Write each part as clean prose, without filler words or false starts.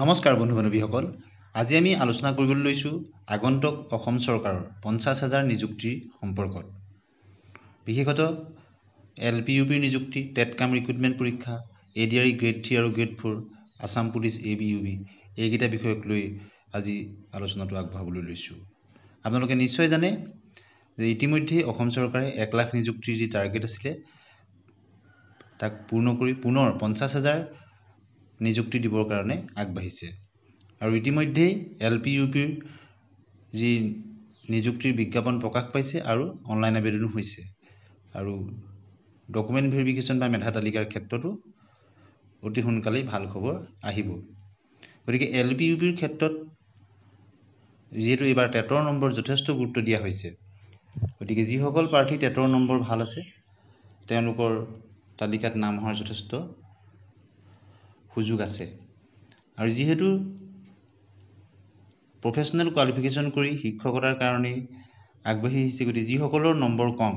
নমস্কাৰ বন্ধু বান্ধৱীসকল আজি আমি আলোচনা কৰিবলৈ লৈছোঁ আগন্তুক অসম চৰকাৰৰ 50,000 নিযুক্তিৰ সম্পৰ্কত বিশেষতঃ LPUPৰ নিযুক্তি টেট কাম ৰিক্ৰুটমেণ্ট পৰীক্ষা ADRE গ্ৰেড 3 আৰু গ্ৰেড 4 আসাম পুলিচ ABUB এইকেইটা বিষয়ক লৈ আজি আলোচনাটো আগবঢ়াবলৈ লৈছোঁ আপোনালোকে নিশ্চয় জানে যে ইতিমধ্যে অসম চৰকাৰে 1 লাখ নিযুক্তিৰ যি টাৰ্গেট আছিল তাক পূৰ্ণ কৰি পুনৰ 50,000 নিযুক্তি দিবৰ কাৰণে আগবাঢ়িছে আৰু ইতিমধ্যে LPUPৰ যি নিযুক্তিৰ বিজ্ঞাপন প্ৰকাশ পাইছে আৰু অনলাইন আবেদনো হৈছে আৰু ডকুমেণ্ট ভেৰিফিকেশ্যন বা মেধা তালিকাৰ ক্ষেত্ৰতো অতি সোনকালেই ভাল খবৰ আহিব গতিকে LPUPৰ ক্ষেত্ৰত যেহেতু এবাৰ টেটৰ নম্বৰ যথেষ্ট গুৰুত্ব দিয়া হৈছে গতিকে যিসকল প্ৰাৰ্থী টেটৰ নম্বৰ ভাল আছে তেওঁলোকৰ তালিকাত নাম হোৱাৰ যথেষ্ট সুযোগ আছে আৰু যেহেতু প্ৰফেশনাল কোৱালিফিকেশ্যন কৰি শিক্ষকতাৰ কাৰণে আগবাঢ়ি আহিছে গতিকে যিসকলৰ নম্বৰ কম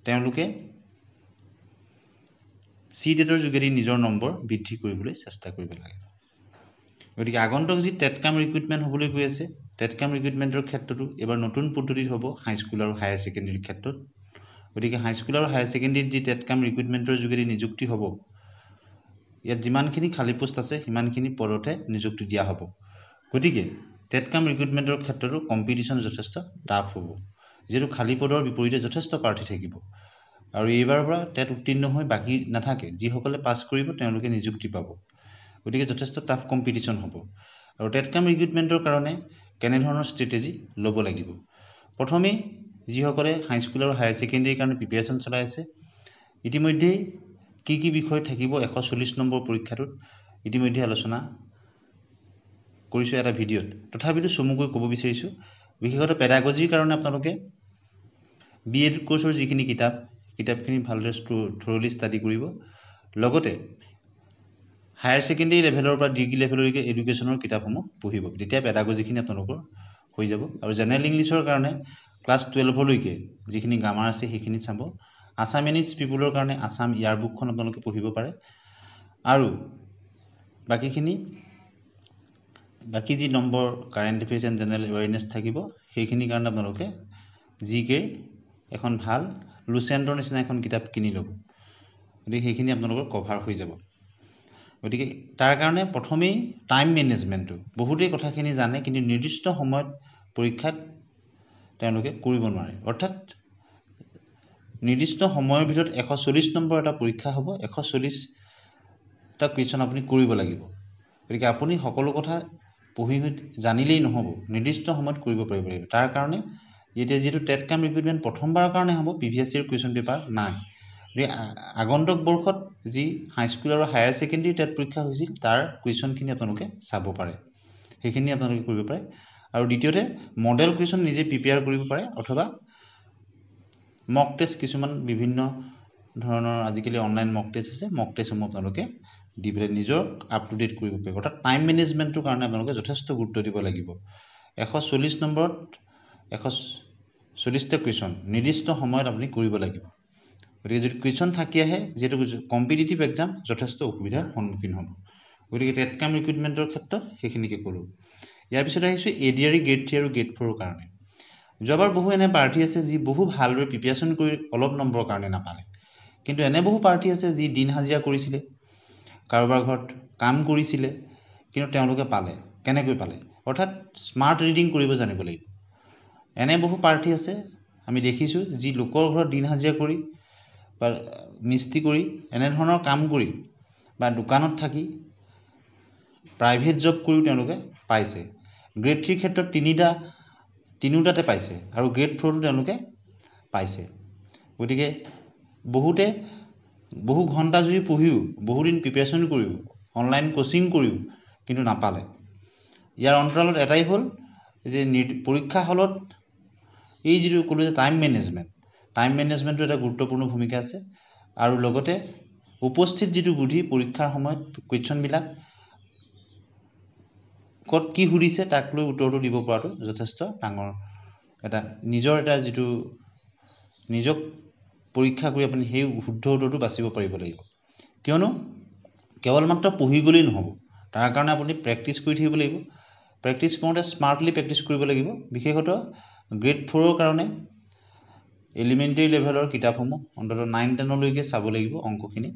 তেওঁলোকে CTETৰ যোগেদি নিজৰ নম্বৰ বৃদ্ধি কৰিবলৈ চেষ্টা কৰিব লাগে গতিকে আগন্তুক যি টেট কাম ৰিক্ৰুটমেণ্ট হ'বলৈ গৈ আছে টেট কাম ৰিক্ৰুটমেণ্টৰ ক্ষেত্ৰতো এবাৰ নতুন পদ্ধতিত হ'ব হাইস্কুল আৰু হায়াৰ ছেকেণ্ডাৰীৰ ক্ষেত্ৰত গতিকে হাইস্কুল আৰু হায়াৰ ছেকেণ্ডাৰীত যি টেট কাম ৰিক্ৰুটমেণ্টৰ যোগেদি নিযুক্তি হ'ব ইয়াত যিমানখিনি খালী পোষ্ট আছে সিমানখিনি পদতে নিযুক্তি দিয়া হ'ব গতিকে টেট কাম ৰিক্ৰুটমেণ্টৰ ক্ষেত্ৰতো কম্পিটিশ্যন যথেষ্ট টাফ হ'ব যেহেতু খালী পদৰ বিপৰীতে যথেষ্ট প্ৰাৰ্থী থাকিব আৰু এইবাৰৰ পৰা টেট উত্তীৰ্ণ হৈ বাকী নাথাকে যিসকলে পাছ কৰিব তেওঁলোকে নিযুক্তি পাব গতিকে যথেষ্ট টাফ কম্পিটিশ্যন হ'ব আৰু টেট কাম ৰিক্ৰুটমেণ্টৰ কাৰণে কেনেধৰণৰ ষ্ট্ৰেটেজি ল'ব লাগিব প্ৰথমে যিসকলে হাইস্কুল আৰু হায়াৰ ছেকেণ্ডাৰীৰ কাৰণে প্ৰিপেৰেশ্যন চলাই আছে ইতিমধ্যে কি বিষয় থাকিব 140 নম্বৰ পৰীক্ষাটোত ইতিমধ্যে আলোচনা কৰিছোঁ এটা ভিডিঅ'ত তথাপিতো চমুকৈ ক'ব বিচাৰিছোঁ বিশেষতঃ পেডাগজিৰ কাৰণে আপোনালোকে BEd কোৰ্চৰ যিখিনি কিতাপখিনি ভালদৰে থৰলি ষ্টাডি কৰিব লগতে হায়াৰ ছেকেণ্ডাৰী লেভেলৰ পৰা ডিগ্ৰী লেভেললৈকে এডুকেশ্যনৰ কিতাপসমূহ পঢ়িব তেতিয়া পেডাগজিখিনি আপোনালোকৰ হৈ যাব আৰু জেনেৰেল ইংলিছৰ কাৰণে ক্লাছ 12লৈকে যিখিনি গ্ৰামাৰ আছে সেইখিনি চাব আছামিজ পিপুলৰ কাৰণে আসাম ইয়াৰ বুকখন আপোনালোকে পঢ়িব পাৰে আৰু বাকি যি number current affairs and general awareness থাকিব সেইখিনিৰ কাৰণে আপোনালোকে জিকে এখন ভাল লুচেণ্টৰ নিচিনা এখন কিতাপ কিনি ল'ব গতিকে সেইখিনি আপোনালোকৰ কভাৰ হৈ যাব গতিকে তাৰ কাৰণে প্ৰথমেই টাইম মেনেজমেণ্টটো বহুতেই কথাখিনি জানে কিন্তু নিৰ্দিষ্ট সময়ত পৰীক্ষাত তেওঁলোকে কৰিব নোৱাৰে অৰ্থাৎ নিৰ্দিষ্ট সময়ৰ ভিতৰত 140 নম্বৰ এটা পৰীক্ষা হ'ব 140টা কুৱেশ্যন আপুনি কৰিব লাগিব গতিকে আপুনি সকলো কথা পঢ়ি জানিলেই নহ'ব নিৰ্দিষ্ট সময়ত কৰিব পাৰিব লাগিব তাৰ কাৰণে এতিয়া যেহেতু টেট কাম ৰিক্ৰুটমেণ্ট প্ৰথমবাৰৰ কাৰণে হ'ব প্ৰিভিয়াছ ইয়েৰ কুৱেশ্যন পেপাৰ নাই আগন্তুক বৰ্ষত যি হাইস্কুল আৰু হায়াৰ ছেকেণ্ডাৰী টেট পৰীক্ষা হৈছিল তাৰ কুৱেশ্যনখিনি আপোনালোকে চাব পাৰে সেইখিনি আপোনালোকে কৰিব পাৰে আৰু দ্বিতীয়তে মডেল কুৱেশ্যন নিজে প্ৰিপেয়াৰ কৰিব পাৰে অথবা মক টেষ্ট কিছুমান বিভিন্ন ধৰণৰ আজিকালি অনলাইন মক টেষ্ট আছে মক টেষ্টসমূহ আপোনালোকে দি পেলাই নিজৰ আপ টু ডেট কৰিব পাৰিব অৰ্থাৎ টাইম মেনেজমেণ্টৰ কাৰণে আপোনালোকে যথেষ্ট গুৰুত্ব দিব লাগিব 140 নম্বৰত 140টা কুৱেশ্যন নিৰ্দিষ্ট সময়ত আপুনি কৰিব লাগিব গতিকে যদি কুৱেশ্যন থাকি আহে যেহেতু কম্পিটিটিভ এক্সাম যথেষ্ট অসুবিধাৰ সন্মুখীন হ'ব গতিকে টেট কাম ৰিক্ৰুটমেণ্টৰ ক্ষেত্ৰত সেইখিনিকে ক'লোঁ ইয়াৰ পিছত আহিছোঁ ADRE গ্ৰেড 3 আৰু গ্ৰেড 4ৰ কাৰণে যোৱাবাৰ বহু এনে প্ৰাৰ্থী আছে যি বহু ভালদৰে প্ৰিপেৰেশ্যন কৰি অলপ নম্বৰৰ কাৰণে নাপালে কিন্তু এনে বহু প্ৰাৰ্থী আছে যি দিন হাজিৰা কৰিছিলে কাৰোবাৰ ঘৰত কাম কৰিছিলে কিন্তু তেওঁলোকে পালে কেনেকৈ পালে অৰ্থাৎ স্মাৰ্ট ৰিডিং কৰিব জানিব লাগিব এনে বহু প্ৰাৰ্থী আছে আমি দেখিছোঁ যি লোকৰ ঘৰত দিন হাজিৰা কৰি বা মিস্ত্ৰী কৰি এনেধৰণৰ কাম কৰি বা দোকানত থাকি প্ৰাইভেট জব কৰিও তেওঁলোকে পাইছে গ্ৰেড 3 ক্ষেত্ৰত তিনিওটাতে পাইছে আৰু গ্ৰেড 4টো তেওঁলোকে পাইছে গতিকে বহুতে বহু ঘণ্টা জুৰি পঢ়িও বহুদিন প্ৰিপেৰেশ্যন কৰিও অনলাইন কোচিং কৰিও কিন্তু নাপালে ইয়াৰ অন্তৰালত এটাই হ'ল যে পৰীক্ষা হলত এই যিটো ক'লোঁ যে টাইম মেনেজমেণ্টটো এটা গুৰুত্বপূৰ্ণ ভূমিকা আছে আৰু লগতে উপস্থিত যিটো বুদ্ধি পৰীক্ষাৰ সময়ত কুৱেশ্যনবিলাক ক'ত কি সুধিছে তাক লৈ উত্তৰটো দিব পৰাটো যথেষ্ট ডাঙৰ এটা নিজৰ এটা যিটো নিজক পৰীক্ষা কৰি আপুনি সেই শুদ্ধ উত্তৰটো বাচিব পাৰিব লাগিব কিয়নো কেৱল মাত্ৰ পঢ়ি গ'লেই নহ'ব তাৰ কাৰণে আপুনি প্ৰেক্টিছ কৰি থাকিব লাগিব প্ৰেক্টিছ কৰোঁতে স্মাৰ্টলি প্ৰেক্টিছ কৰিব লাগিব বিশেষতঃ গ্ৰেড 4ৰ কাৰণে এলিমেণ্টাৰী লেভেলৰ কিতাপসমূহ অন্ততঃ 9-10 লৈকে চাব লাগিব অংকখিনি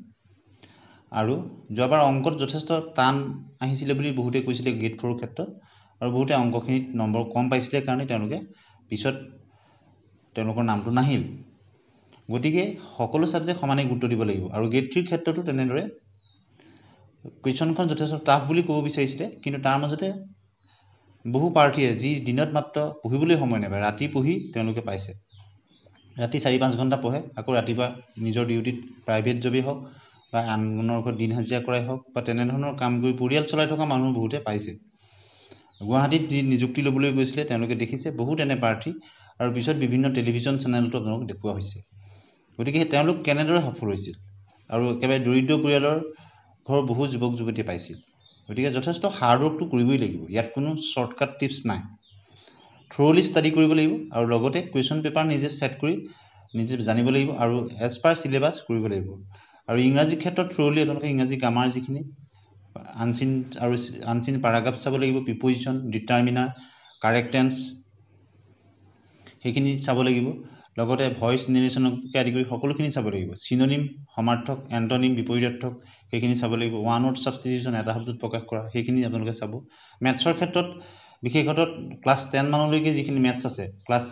আৰু যোৱাবাৰ অংকত যথেষ্ট টান আহিছিলে বুলি বহুতে কৈছিলে গ্ৰেড 4ৰ ক্ষেত্ৰত আৰু বহুতে অংকখিনিত নম্বৰ কম পাইছিলে কাৰণে তেওঁলোকে পিছত তেওঁলোকৰ নামটো নাহিল গতিকে সকলো সাবজেক্ট সমানে গুৰুত্ব দিব লাগিব আৰু গ্ৰেড 3ৰ ক্ষেত্ৰতো তেনেদৰে কুৱেশ্যনখন যথেষ্ট টাফ বুলি ক'ব বিচাৰিছিলে কিন্তু তাৰ মাজতে বহু পাৰ্টিয়ে যি দিনত মাত্ৰ পঢ়িবলৈ সময় নাপায় ৰাতি পঢ়ি তেওঁলোকে পাইছে ৰাতি 4-5 ঘণ্টা পঢ়ে আকৌ ৰাতিপুৱা নিজৰ ডিউটিত প্ৰাইভেট জবেই হওক বা আনৰ ঘৰত দিন হাজিৰা কৰাই হওক বা তেনেধৰণৰ কাম কৰি পৰিয়াল চলাই থকা মানুহ বহুতে পাইছে গুৱাহাটীত যি নিযুক্তি ল'বলৈ গৈছিলে তেওঁলোকে দেখিছে বহুত এনে প্ৰাৰ্থী আৰু পিছত বিভিন্ন টেলিভিছন চেনেলতো আপোনালোক দেখুওৱা হৈছে গতিকে তেওঁলোক কেনেদৰে সফল হৈছিল আৰু একেবাৰে দৰিদ্ৰ পৰিয়ালৰ ঘৰৰ বহু যুৱক যুৱতীয়ে পাইছিল গতিকে যথেষ্ট হাৰ্ড ৱৰ্কটো কৰিবই লাগিব ইয়াত কোনো শ্বৰ্টকাট টিপছ নাই থৰলি ষ্টাডি কৰিব লাগিব আৰু লগতে কুৱেশ্যন পেপাৰ নিজে ছেট কৰি নিজে জানিব লাগিব আৰু এজ পাৰ চিলেবাছ কৰিব লাগিব আৰু ইংৰাজী ক্ষেত্ৰত থৰলি আপোনালোকে ইংৰাজী গ্ৰামাৰ যিখিনি আনচিন পেৰাগ্ৰাফ চাব লাগিব প্ৰিপজিশ্যন ডিটাৰমিনাৰ কাৰেক্ট টেন্স সেইখিনি চাব লাগিব লগতে ভইচ নেৰেশ্যনকে আদি কৰি সকলোখিনি চাব লাগিব চিনোনিম সমাৰ্থক এণ্টনিম বিপৰীতাৰ্থক সেইখিনি চাব লাগিব ওৱান ৱৰ্ড ছাবষ্টিটিউশ্যন এটা শব্দত প্ৰকাশ কৰা সেইখিনি আপোনালোকে চাব মেথছৰ ক্ষেত্ৰত বিশেষতঃ ক্লাছ 10 মানলৈকে যিখিনি মেথছ আছে ক্লাছ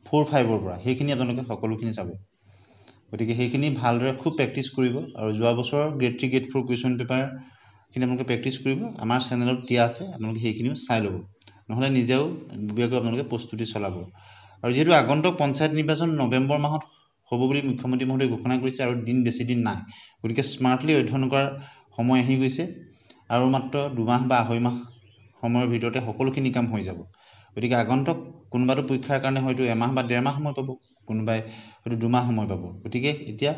4-5ৰ পৰা সেইখিনি আপোনালোকে সকলোখিনি চাব গতিকে সেইখিনি ভালদৰে খুব প্ৰেক্টিছ কৰিব আৰু যোৱা বছৰৰ গ্ৰেড 3 গ্ৰেড 4 কুৱেশ্যন পেপাৰখিনি আপোনালোকে প্ৰেক্টিছ কৰিব আমাৰ চেনেলত দিয়া আছে আপোনালোকে সেইখিনিও চাই ল'ব নহ'লে নিজেও ববীয়াকৈ আপোনালোকে প্ৰস্তুতি চলাব আৰু যেহেতু আগন্তুক পঞ্চায়ত নিৰ্বাচন নৱেম্বৰ মাহত হ'ব বুলি মুখ্যমন্ত্ৰী মহোদয়ে ঘোষণা কৰিছে আৰু বেছি দিন নাই গতিকে স্মাৰ্টলি অধ্যয়ন কৰাৰ সময় আহি গৈছে আৰু মাত্ৰ 2 মাহ বা 2.5 মাহ সময়ৰ ভিতৰতে সকলোখিনি কাম হৈ যাব গতিকে আগন্তুক কোনোবাটো পৰীক্ষাৰ কাৰণে হয়তো এমাহ বা 1.5 মাহ সময় পাব কোনোবাই হয়তো 2 মাহ সময় পাব গতিকে এতিয়া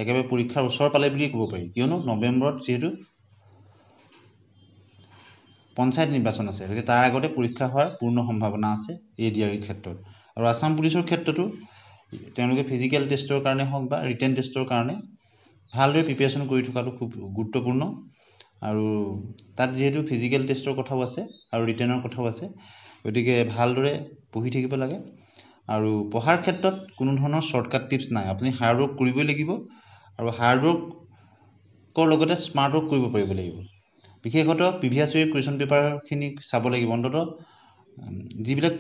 একেবাৰে পৰীক্ষাৰ ওচৰ পালে বুলি ক'ব পাৰি কিয়নো নৱেম্বৰত যেহেতু পঞ্চায়ত নিৰ্বাচন আছে গতিকে তাৰ আগতে পৰীক্ষা হোৱাৰ পূৰ্ণ সম্ভাৱনা আছে এডিআৰইৰ ক্ষেত্ৰত আৰু আসাম পুলিচৰ ক্ষেত্ৰতো তেওঁলোকে ফিজিকেল টেষ্টৰ কাৰণে হওক বা ৰিটেন টেষ্টৰ কাৰণে ভালদৰে প্ৰিপেৰেশ্যন কৰি থকাটো খুব গুৰুত্বপূৰ্ণ আৰু তাত যেহেতু ফিজিকেল টেষ্টৰ কথাও আছে আৰু ৰিটেনৰ কথাও আছে গতিকে ভালদৰে পঢ়ি থাকিব লাগে আৰু পঢ়াৰ ক্ষেত্ৰত কোনো ধৰণৰ শ্বৰ্টকাট টিপছ নাই আপুনি হাৰ্ড ৱৰ্ক কৰিবই লাগিব আৰু হাৰ্ড ৱৰ্কৰ লগতে স্মাৰ্ট ৱৰ্ক কৰিব পাৰিব লাগিব বিশেষতঃ প্ৰিভিয়াছ ইয়েৰ কুৱেশ্যন পেপাৰখিনি চাব লাগিব অন্ততঃ যিবিলাক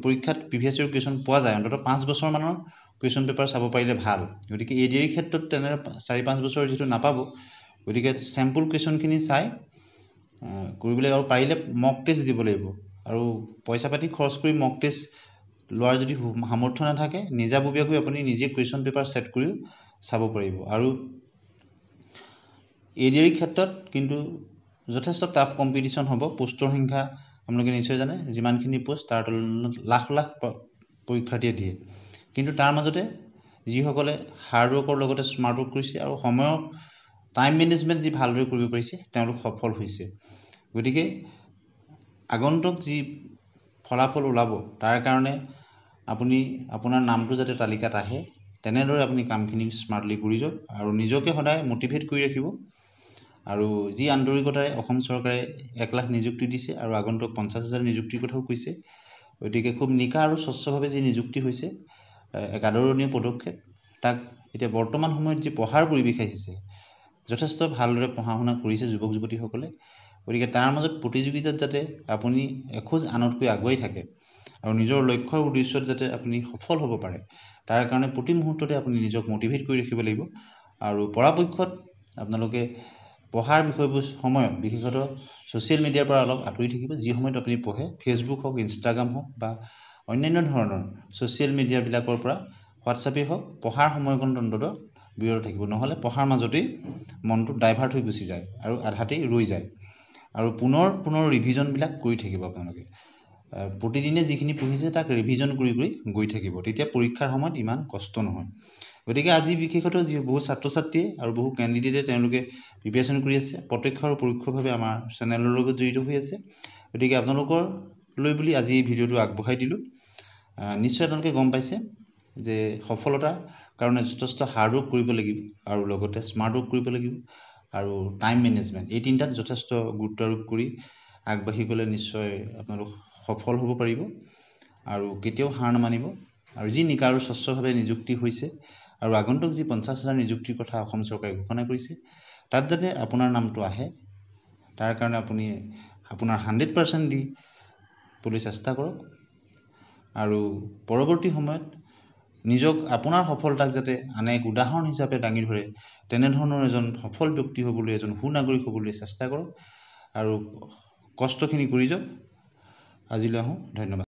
পৰীক্ষাত প্ৰিভিয়াছ ইয়েৰ কুৱেশ্যন পোৱা যায় অন্ততঃ 5 বছৰমানৰ কুৱেশ্যন পেপাৰ চাব পাৰিলে ভাল গতিকে এডিআৰইৰ ক্ষেত্ৰত তেনে 4-5 বছৰ যিহেতু নাপাব গতিকে চেম্পল কুৱেশ্যনখিনি চাই কৰিবলৈ আৰু পাৰিলে মক টেষ্ট দিব লাগিব আৰু পইচা পাতি খৰচ কৰি মক টেষ্ট লোৱাৰ যদি সামৰ্থ্য নাথাকে নিজাববীয়াকৈ আপুনি নিজে কুৱেশ্যন পেপাৰ ছেট কৰিও চাব পাৰিব আৰু এডিআৰইৰ ক্ষেত্ৰত কিন্তু যথেষ্ট টাফ কম্পিটিশ্যন হ'ব পোষ্টৰ সংখ্যা আপোনালোকে নিশ্চয় জানে যিমানখিনি পোষ্ট তাৰ তুলনাত লাখ লাখ পৰীক্ষাৰ্থীয়ে দিয়ে কিন্তু তাৰ মাজতে যিসকলে হাৰ্ড ৱৰ্কৰ লগতে স্মাৰ্ট ৱৰ্ক কৰিছে আৰু সময়ৰ টাইম মেনেজমেণ্ট যি ভালদৰে কৰিব পাৰিছে তেওঁলোক সফল হৈছে গতিকে আগন্তুক যি ফলাফল ওলাব তাৰ কাৰণে আপুনি আপোনাৰ নামটো যাতে তালিকাত আহে তেনেদৰে আপুনি কামখিনি স্মাৰ্টলি কৰি যাওক আৰু নিজকে সদায় মটিভেট কৰি ৰাখিব আৰু যি আন্তৰিকতাৰে অসম চৰকাৰে 1 লাখ নিযুক্তি দিছে আৰু আগন্তুক 50,000 নিযুক্তিৰ কথাও কৈছে গতিকে খুব নিকা আৰু স্বচ্ছভাৱে যি নিযুক্তি হৈছে এক আদৰণীয় পদক্ষেপ তাক এতিয়া বৰ্তমান সময়ত যি পঢ়াৰ পৰিৱেশ আহিছে যথেষ্ট ভালদৰে পঢ়া শুনা কৰিছে যুৱক যুৱতীসকলে গতিকে তাৰ মাজত প্ৰতিযোগিতাত যাতে আপুনি এখোজ আনতকৈ আগুৱাই থাকে আৰু নিজৰ লক্ষ্যৰ উদ্দেশ্যত যাতে আপুনি সফল হ'ব পাৰে তাৰ কাৰণে প্ৰতি মুহূৰ্ততে আপুনি নিজক মটিভেট কৰি ৰাখিব লাগিব আৰু পৰাপক্ষত আপোনালোকে পঢ়াৰ বিষয়বস্তু সময়ত বিশেষতঃ ছ'চিয়েল মিডিয়াৰ পৰা অলপ আঁতৰি থাকিব যি সময়ত আপুনি পঢ়ে ফেচবুক হওক ইনষ্টাগ্ৰাম হওক বা অন্যান্য ধৰণৰ ছ'চিয়েল মিডিয়াবিলাকৰ পৰা হোৱাটছআপেই হওক পঢ়াৰ সময়কণত অন্ততঃ বিৰত থাকিব নহ'লে পঢ়াৰ মাজতেই মনটো ডাইভাৰ্ট হৈ গুচি যায় আৰু আধাতেই ৰৈ যায় আৰু পুনৰ ৰিভিজনবিলাক কৰি থাকিব আপোনালোকে প্ৰতিদিনে যিখিনি পঢ়িছে তাক ৰিভিজন কৰি গৈ থাকিব তেতিয়া পৰীক্ষাৰ সময়ত ইমান কষ্ট নহয় গতিকে আজি বিশেষতঃ যি বহু ছাত্ৰ ছাত্ৰীয়ে আৰু বহু কেণ্ডিডেটে তেওঁলোকে প্ৰিপেৰেশ্যন কৰি আছে প্ৰত্যক্ষ আৰু পৰোক্ষভাৱে আমাৰ চেনেলৰ লগত জড়িত হৈ আছে গতিকে আপোনালোকৰ লৈ বুলি আজি এই ভিডিঅ'টো আগবঢ়াই দিলোঁ নিশ্চয় আপোনালোকে গম পাইছে যে সফলতাৰ কাৰণে যথেষ্ট হাৰ্ড ৱৰ্ক কৰিব লাগিব আৰু লগতে স্মাৰ্ট ৱৰ্ক কৰিব লাগিব আৰু টাইম মেনেজমেণ্ট, এই তিনিটাত যথেষ্ট গুৰুত্ব আৰোপ কৰি আগবাঢ়ি গ'লে নিশ্চয় আপোনালোক সফল হ'ব পাৰিব আৰু কেতিয়াও হাৰ নামানিব। আৰু যি নিকা আৰু স্বচ্ছভাৱে নিযুক্তি হৈছে আৰু আগন্তুক যি 50,000 নিযুক্তিৰ কথা অসম চৰকাৰে ঘোষণা কৰিছে, তাত যাতে আপোনাৰ নামটো আহে তাৰ কাৰণে আপুনি আপোনাৰ 100% দিবলৈ চেষ্টা কৰক আৰু পৰৱৰ্তী সময়ত নিজক আপোনাৰ সফলতাক যাতে আনে এক উদাহৰণ হিচাপে দাঙি ধৰে তেনেধৰণৰ এজন সফল ব্যক্তি হ'বলৈ, এজন সুনাগৰিক হ'বলৈ চেষ্টা কৰক আৰু কষ্টখিনি কৰি যাওক। আজিলৈ আহোঁ, ধন্যবাদ।